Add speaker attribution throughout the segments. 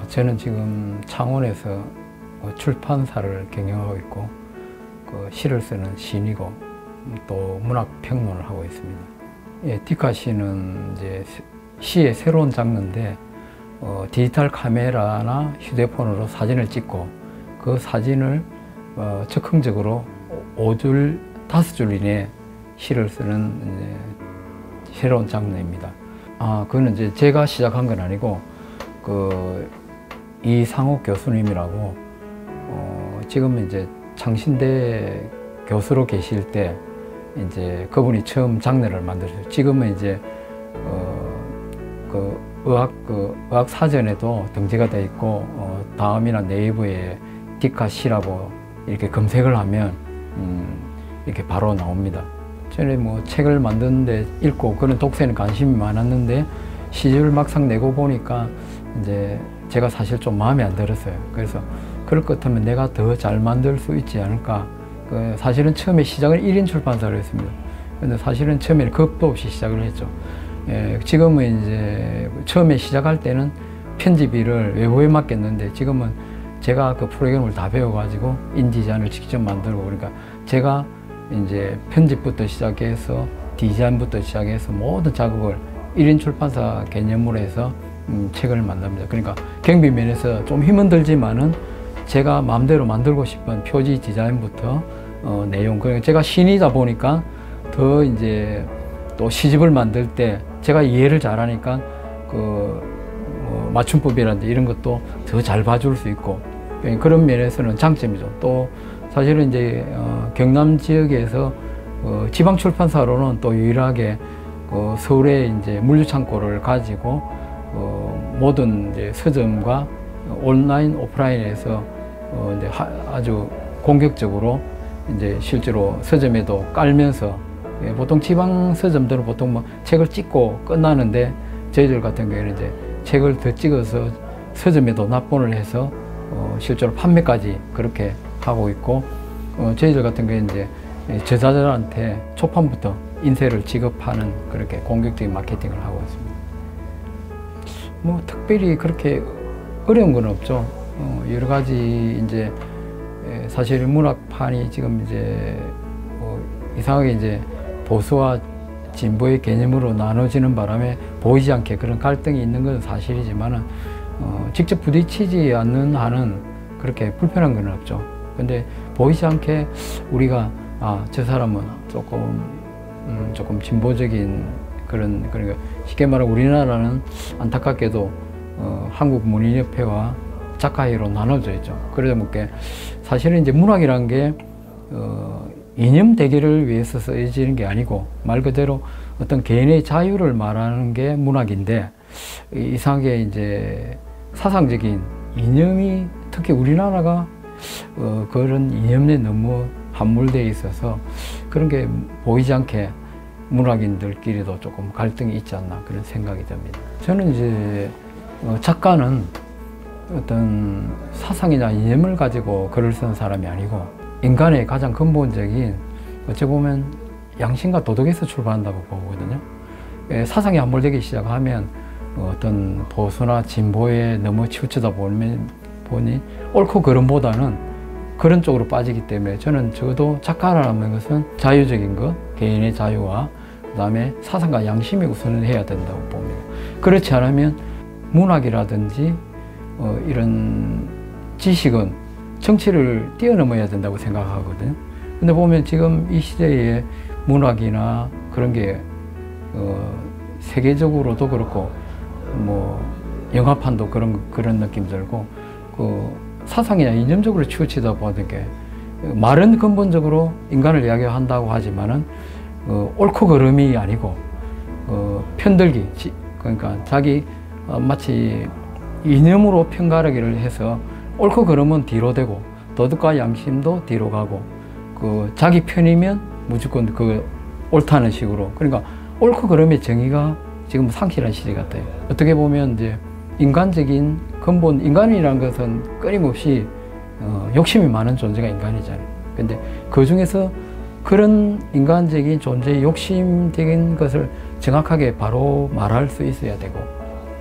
Speaker 1: 저는 지금 창원에서 출판사를 경영하고 있고 시를 쓰는 시인이고 또 문학평론을 하고 있습니다. 예, 디카시는 이제 시의 새로운 장르인데 디지털 카메라나 휴대폰으로 사진을 찍고 그 사진을 즉흥적으로 5줄, 5줄 이내에 시를 쓰는 이제 새로운 장르입니다. 그거는 이제 제가 시작한 건 아니고 이상욱 교수님이라고 지금 이제 창신대 교수로 계실 때 이제 그분이 처음 장르를 만들었어요. 지금은 이제 의학 사전에도 등재가 되어 있고 다음이나 네이버에 디카시라고 이렇게 검색을 하면 이렇게 바로 나옵니다. 전에 뭐 책을 만드는데 읽고 그런 독서에는 관심이 많았는데 시집을 막상 내고 보니까 이제 제가 사실 좀 마음에 안 들었어요. 그래서 그럴 것 같으면 내가 더 잘 만들 수 있지 않을까. 사실은 처음에 시작은 1인 출판사로 했습니다. 근데 사실은 처음에는 겁도 없이 시작을 했죠. 지금은 이제 처음에 시작할 때는 편집일을 외부에 맡겼는데 지금은 제가 그 프로그램을 다 배워가지고 인디자인을 직접 만들고 그러니까 제가 이제 편집부터 시작해서 디자인부터 시작해서 모든 작업을 1인 출판사 개념으로 해서 책을 만듭니다. 그러니까 경비 면에서 좀 힘은 들지만은 제가 마음대로 만들고 싶은 표지 디자인부터 내용, 그러니까 제가 신이다 보니까 더 이제 또 시집을 만들 때 제가 이해를 잘하니까 맞춤법이라든지 이런 것도 더 잘 봐줄 수 있고 그런 면에서는 장점이죠. 또 사실은 이제 경남 지역에서 지방 출판사로는 또 유일하게 서울에 이제 물류창고를 가지고 모든 이제 서점과 온라인, 오프라인에서 이제 아주 공격적으로 이제 실제로 서점에도 깔면서 보통 지방 서점들은 보통 뭐 책을 찍고 끝나는데 저희들 같은 경우에는 이제 책을 더 찍어서 서점에도 납본을 해서 실제로 판매까지 그렇게 하고 있고 저희들 같은 경우에 이제 저자들한테 초판부터 인쇄를 지급하는 그렇게 공격적인 마케팅을 하고 있습니다. 뭐 특별히 그렇게 어려운 건 없죠. 여러 가지 이제 사실 문학판이 지금 이제 이상하게 이제 보수와 진보의 개념으로 나눠지는 바람에 보이지 않게 그런 갈등이 있는 것은 사실이지만은 직접 부딪히지 않는 한은 그렇게 불편한 건 없죠. 근데 보이지 않게 우리가 저 사람은 조금 진보적인 그러니까 쉽게 말하면 우리나라는 안타깝게도 한국문인협회와 작가회로 나눠져 있죠. 그러다 보니까 사실은 이제 문학이란 게 이념 대결을 위해서 쓰여지는 게 아니고 말 그대로 어떤 개인의 자유를 말하는 게 문학인데 이상하게 이제 사상적인 이념이 특히 우리나라가 그런 이념에 너무 함몰되어 있어서 그런 게 보이지 않게 문학인들끼리도 조금 갈등이 있지 않나 그런 생각이 듭니다. 저는 이제 작가는 어떤 사상이나 이념을 가지고 글을 쓰는 사람이 아니고 인간의 가장 근본적인 어찌 보면 양심과 도덕에서 출발한다고 보거든요. 사상이 함몰되기 시작하면 어떤 보수나 진보에 너무 치우치다 보니 옳고 그름보다는 그런 쪽으로 빠지기 때문에 저는 적어도 작가라는 것은 자유적인 것, 개인의 자유와 그 다음에 사상과 양심이 우선을 해야 된다고 봅니다. 그렇지 않으면 문학이라든지 이런 지식은 정치를 뛰어넘어야 된다고 생각하거든요. 근데 보면 지금 이 시대에 문학이나 그런 게 세계적으로도 그렇고 뭐 영화판도 그런 느낌 들고 사상이나 이념적으로 치우치다 보니까 말은 근본적으로 인간을 이야기한다고 하지만은 옳고 그름이 아니고 편들기, 그러니까 자기 마치 이념으로 편가르기를 해서 옳고 그름은 뒤로 되고 도덕과 양심도 뒤로 가고 자기 편이면 무조건 옳다는 식으로, 그러니까 옳고 그름의 정의가 지금 상실한 시대 같아요. 어떻게 보면 이제 인간적인 근본, 인간이라는 것은 끊임없이 욕심이 많은 존재가 인간이잖아요. 근데 그 중에서 그런 인간적인 존재의 욕심적인 것을 정확하게 바로 말할 수 있어야 되고,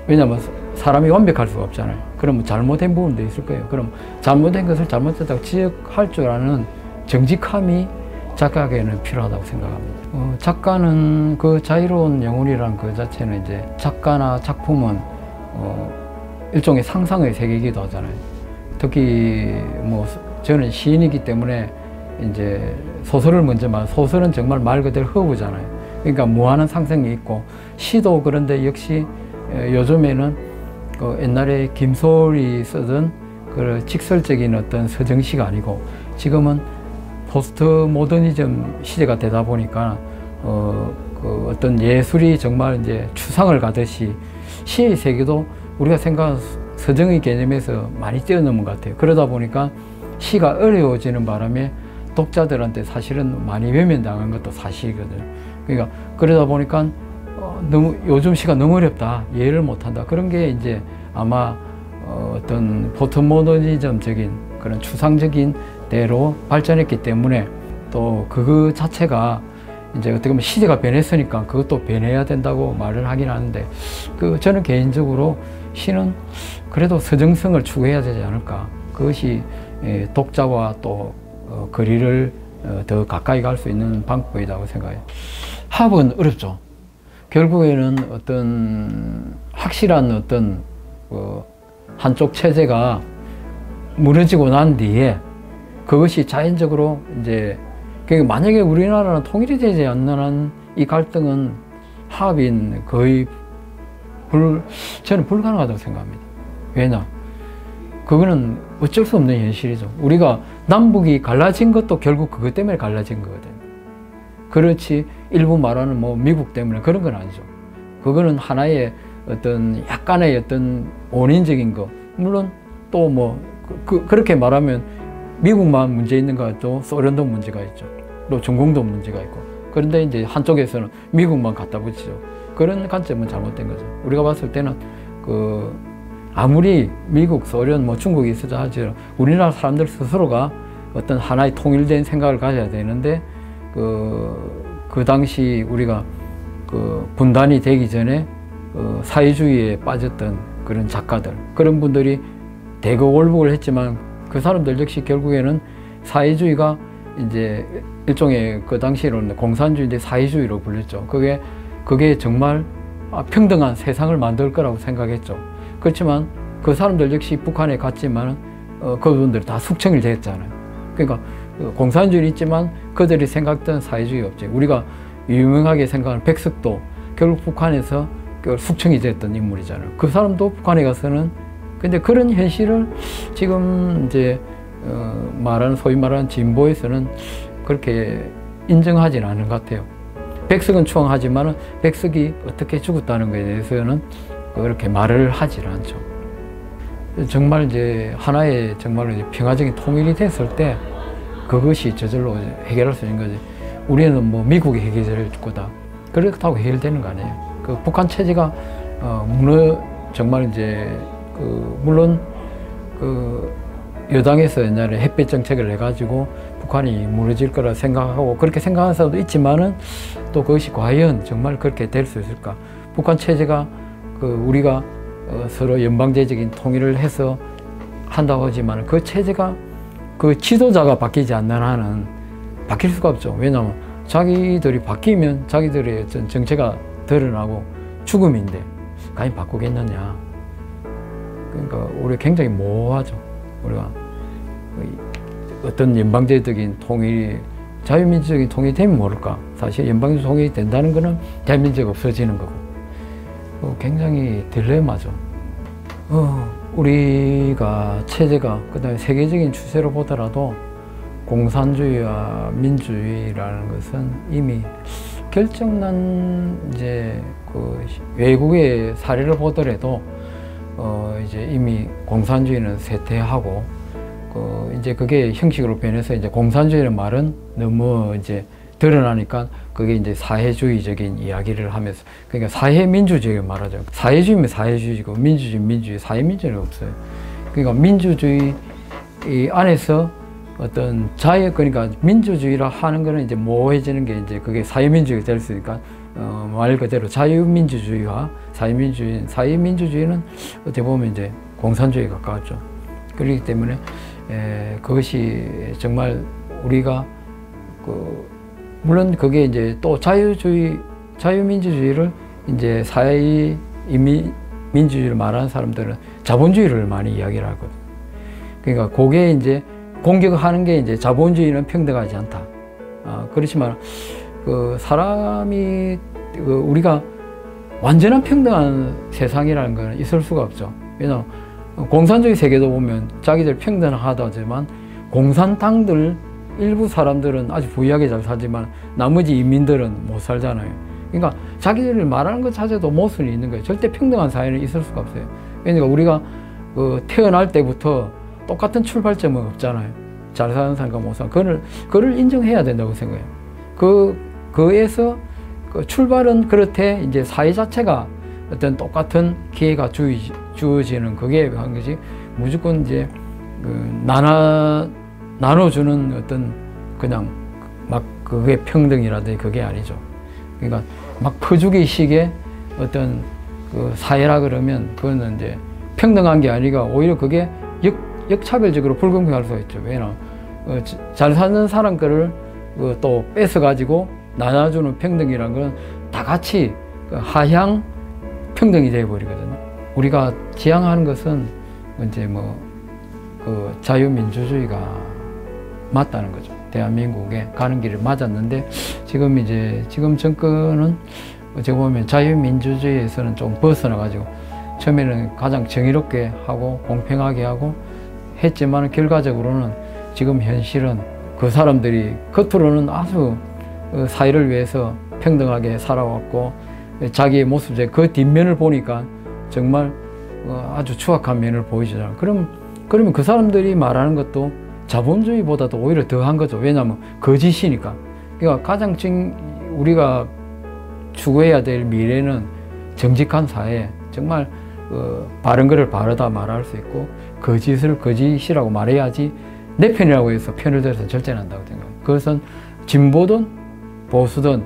Speaker 1: 왜냐하면 사람이 완벽할 수가 없잖아요. 그럼 잘못된 부분도 있을 거예요. 그럼 잘못된 것을 잘못됐다고 지적할 줄 아는 정직함이 작가에게는 필요하다고 생각합니다. 작가는 그 자유로운 영혼이라는 그 자체는 이제 작가나 작품은 일종의 상상의 세계이기도 하잖아요. 특히 뭐 저는 시인이기 때문에 이제 소설을 먼저 소설은 정말 말 그대로 허구잖아요. 그러니까 무한한 상상이 있고 시도 그런데 역시 요즘에는 그 옛날에 김소월이 쓰던 그 직설적인 어떤 서정시가 아니고 지금은 포스트 모더니즘 시대가 되다 보니까 그 어떤 예술이 정말 이제 추상을 가듯이 시의 세계도 우리가 생각하는 서정의 개념에서 많이 뛰어넘은 것 같아요. 그러다 보니까 시가 어려워지는 바람에 독자들한테 사실은 많이 외면당한 것도 사실이거든요. 그러니까 그러다 보니까 너무 요즘 시가 너무 어렵다, 이해를 못한다, 그런 게 이제 아마 어떤 포스트모더니즘적인 그런 추상적인 대로 발전했기 때문에 또 그거 자체가 이제 어떻게 보면 시대가 변했으니까 그것도 변해야 된다고 말을 하긴 하는데 저는 개인적으로 시는 그래도 서정성을 추구해야 되지 않을까. 그것이 독자와 또 거리를 더 가까이 갈 수 있는 방법이라고 생각해요. 합은 어렵죠. 결국에는 어떤 확실한 어떤 한쪽 체제가 무너지고 난 뒤에 그것이 자연적으로 이제 만약에 우리나라는 통일이 되지 않는 한 이 갈등은 합인 거의 저는 불가능하다고 생각합니다. 왜냐? 그거는 어쩔 수 없는 현실이죠. 우리가 남북이 갈라진 것도 결국 그것 때문에 갈라진 거거든요. 그렇지 일부 말하는 뭐 미국 때문에 그런 건 아니죠. 그거는 하나의 어떤 약간의 어떤 원인적인 거. 물론 또 뭐 그렇게 말하면 미국만 문제 있는 거 같죠. 소련도 문제가 있죠. 또 중공도 문제가 있고. 그런데 이제 한쪽에서는 미국만 갖다 붙이죠. 그런 관점은 잘못된 거죠. 우리가 봤을 때는 아무리 미국, 소련, 뭐 중국이 있어자 하지 우리나라 사람들 스스로가 어떤 하나의 통일된 생각을 가져야 되는데 그 당시 우리가 분단이 되기 전에 사회주의에 빠졌던 그런 작가들, 그런 분들이 대거 월북을 했지만 그 사람들 역시 결국에는 사회주의가 이제 일종의 그 당시로는 공산주의인데 사회주의로 불렸죠. 그게 정말 평등한 세상을 만들 거라고 생각했죠. 그렇지만 그 사람들 역시 북한에 갔지만 그분들이 다 숙청이 됐잖아요. 그러니까 공산주의는 있지만 그들이 생각했던 사회주의 없지. 우리가 유명하게 생각하는 백석도 결국 북한에서 숙청이 됐던 인물이잖아요. 그 사람도 북한에 가서는 근데 그런 현실을 지금 이제 소위 말하는 진보에서는 그렇게 인정하지는 않은 것 같아요. 백석은 추앙하지만 백석이 어떻게 죽었다는 것에 대해서는 그렇게 말을 하질 않죠. 정말 이제 하나의 정말 평화적인 통일이 됐을 때 그것이 저절로 해결할 수 있는 거지. 우리는 뭐 미국이 해결할 거다. 그렇다고 해결되는 거 아니에요. 그 북한 체제가 정말 이제 물론 여당에서 옛날에 햇볕 정책을 해가지고 북한이 무너질 거라 생각하고 그렇게 생각하는 사람도 있지만은 또 그것이 과연 정말 그렇게 될 수 있을까? 북한 체제가 우리가 서로 연방제적인 통일을 해서 한다고 하지만 그 체제가 그 지도자가 바뀌지 않는 한은 바뀔 수가 없죠. 왜냐하면 자기들이 바뀌면 자기들의 어떤 정체가 드러나고 죽음인데 과연 바꾸겠느냐. 그러니까 우리 굉장히 모호하죠. 우리가 어떤 연방제적인 통일이 자유민주적인 통일이 되면 모를까. 사실 연방제적 통일이 된다는 것은 자유민주주의가 없어지는 거고 굉장히 딜레마죠. 우리가 체제가 그다음에 세계적인 추세로 보더라도 공산주의와 민주주의라는 것은 이미 결정난 이제 외국의 사례를 보더라도 이제 이미 공산주의는 쇠퇴하고 이제 그게 형식으로 변해서 이제 공산주의라는 말은 너무 이제 드러나니까 그게 이제 사회주의적인 이야기를 하면서 그러니까 사회민주주의를 말하죠. 사회주의면 사회주의고 민주주의면 민주주의, 사회민주주의는 없어요. 그러니까 민주주의 안에서 어떤 그러니까 민주주의라 하는 거는 이제 모호해지는 게 이제 그게 사회민주주의가 될 수 있으니까 말 그대로 자유민주주의와 사회민주주의는 어떻게 보면 이제 공산주의에 가까웠죠. 그렇기 때문에 그것이 정말 우리가 물론 그게 이제 또 자유민주주의를 이제 민주주의를 말하는 사람들은 자본주의를 많이 이야기를 하거든. 그러니까 그게 이제 공격하는 게 이제 자본주의는 평등하지 않다. 그렇지만 사람이 우리가 완전한 평등한 세상이라는 건 있을 수가 없죠. 왜냐하면 공산주의 세계도 보면 자기들 평등하다지만 공산당들 일부 사람들은 아주 부유하게 잘 살지만 나머지 인민들은 못 살잖아요. 그러니까 자기들이 말하는 것 자체도 모순이 있는 거예요. 절대 평등한 사회는 있을 수가 없어요. 그러니까 우리가 태어날 때부터 똑같은 출발점은 없잖아요. 잘 사는 사람과 못 사는 그걸 인정해야 된다고 생각해요. 그에서 출발은 그렇대 이제 사회 자체가 어떤 똑같은 기회가 주어지는 그게 한 것이 무조건 이제 나눠주는 어떤 그냥 막 그게 평등이라든지 그게 아니죠. 그러니까 막 퍼주기식의 어떤 사회라 그러면 그거는 이제 평등한 게 아니라 오히려 그게 역차별적으로 불공평할 수가 있죠. 왜냐하면 잘 사는 사람 거를 또 뺏어가지고 나눠주는 평등이라는 건 다 같이 하향 평등이 되어버리거든요. 우리가 지향하는 것은 이제 자유민주주의가 맞다는 거죠. 대한민국에 가는 길을 맞았는데 지금 정권은 어찌 보면 자유민주주의에서는 좀 벗어나가지고 처음에는 가장 정의롭게 하고 공평하게 하고 했지만 결과적으로는 지금 현실은 그 사람들이 겉으로는 아주 사회를 위해서 평등하게 살아왔고 자기의 모습에 그 뒷면을 보니까 정말 아주 추악한 면을 보이잖아요. 그러면 그 사람들이 말하는 것도 자본주의보다도 오히려 더한 거죠. 왜냐하면 거짓이니까. 그러니까 가장 우리가 추구해야 될 미래는 정직한 사회, 정말 바른 거를 바르다 말할 수 있고 거짓을 거짓이라고 말해야지 내 편이라고 해서 편을 들어서 절대는 한다고 생각합니다. 그것은 진보든 보수든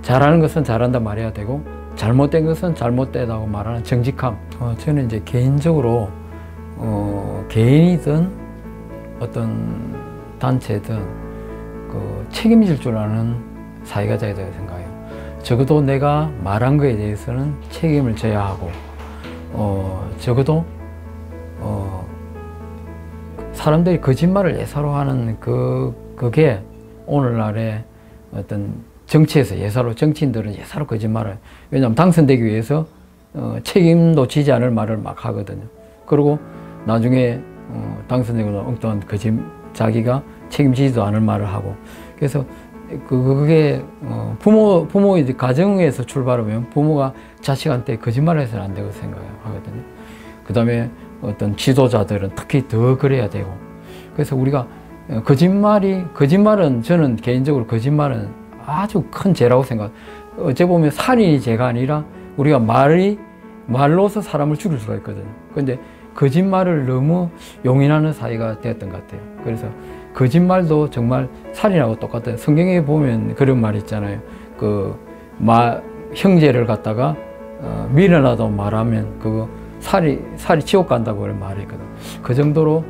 Speaker 1: 잘하는 것은 잘한다 말해야 되고 잘못된 것은 잘못되다고 말하는 정직함. 저는 이제 개인적으로 개인이든 어떤 단체든 책임질 줄 아는 사회가 돼야 된다고 생각해요. 적어도 내가 말한 거에 대해서는 책임을 져야 하고 적어도 사람들이 거짓말을 예사로 그게 오늘날의 어떤 정치에서 정치인들은 예사로 거짓말을, 왜냐하면 당선되기 위해서 책임도 지지 않을 말을 막 하거든요. 그리고 나중에 당선되고 엉뚱한 자기가 책임지지도 않을 말을 하고, 그래서 그게 부모의 가정에서 출발하면 부모가 자식한테 거짓말을 해서는 안 되고 생각하거든요. 그 다음에 어떤 지도자들은 특히 더 그래야 되고, 그래서 우리가 거짓말은 저는 개인적으로 거짓말은 아주 큰 죄라고 생각해요. 어째 보면 살인이 죄가 아니라 우리가 말로서 사람을 죽일 수가 있거든요. 그런데 거짓말을 너무 용인하는 사회가 되었던 것 같아요. 그래서 거짓말도 정말 살인하고 똑같아요. 성경에 보면 그런 말이 있잖아요. 형제를 갖다가 밀어놔도 말하면 그거 살이 지옥 간다고 말했거든. 그 정도로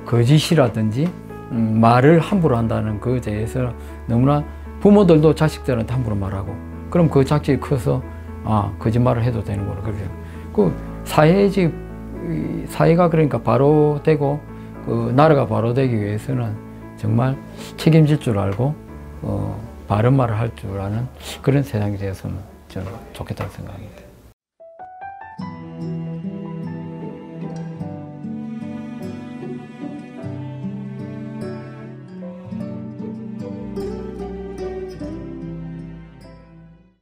Speaker 1: 거짓이라든지 말을 함부로 한다는 그에 대해서 너무나 부모들도 자식들한테 함부로 말하고, 그럼 그 자식이 커서 거짓말을 해도 되는구나. 그렇게 사회가 그러니까 바로 되고 나라가 바로 되기 위해서는 정말 책임질 줄 알고 바른 말을 할 줄 아는 그런 세상이 되었으면 저는 좋겠다고 생각합니다.